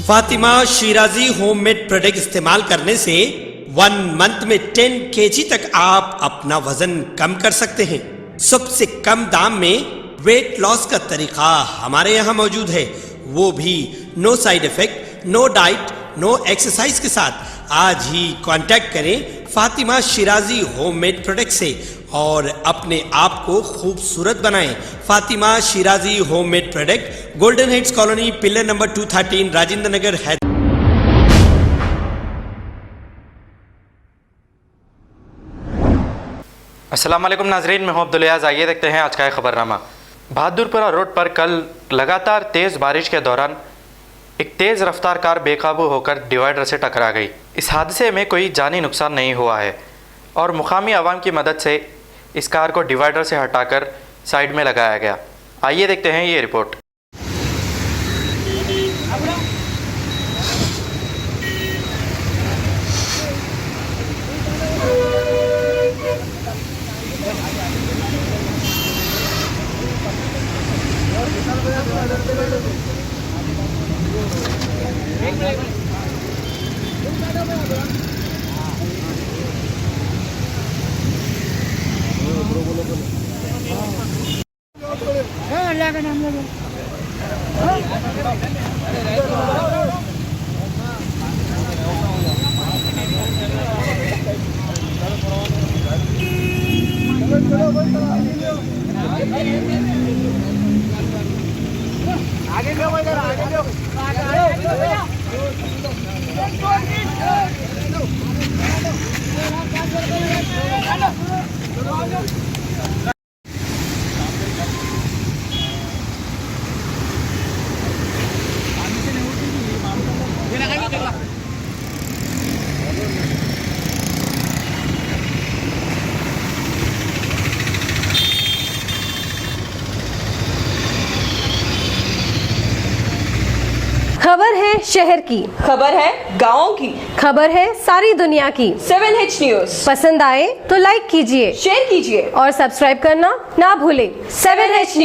Fatima Shirazi homemade product इस्तेमाल करने से 1 मंथ में 10 kg तक आप अपना वजन कम कर सकते हैं। सबसे कम दाम में वेट लॉस का तरीका हमारे यहाँ मौजूद है, वो भी no side effect, no diet, no exercise के साथ। आज ही कांटेक्ट करें फातिमा शिराजी होममेड प्रोडक्ट से और अपने आप को खूबसूरत बनाएं। Fatima Shirazi homemade product, golden heads colony, pillar number 213, Rajendra Nagar, Hyderabad. अस्सलाम वालेकुम नाजरीन, मैं हूं अब्दुल रियाज। आइए देखते हैं आज का खबरनामा। बहादुरपुरा रोड पर कल लगातार तेज़ बारिश के दौरान एक तेज़ रफ्तार कार बेकाबू होकर डिवाइडर से टकरा गई। इस हादसे में कोई जानी नुकसान नहीं हुआ है और मुकामी आवाम की मदद से इस कार को डिवाइडर से हटाकर साइड में लगाया गया। आइए देखते हैं ये रिपोर्ट। खबर है शहर की, खबर है गाँव की, खबर है सारी दुनिया की। 7H न्यूज पसंद आए तो लाइक कीजिए, शेयर कीजिए और सब्सक्राइब करना ना भूलें। 7H news.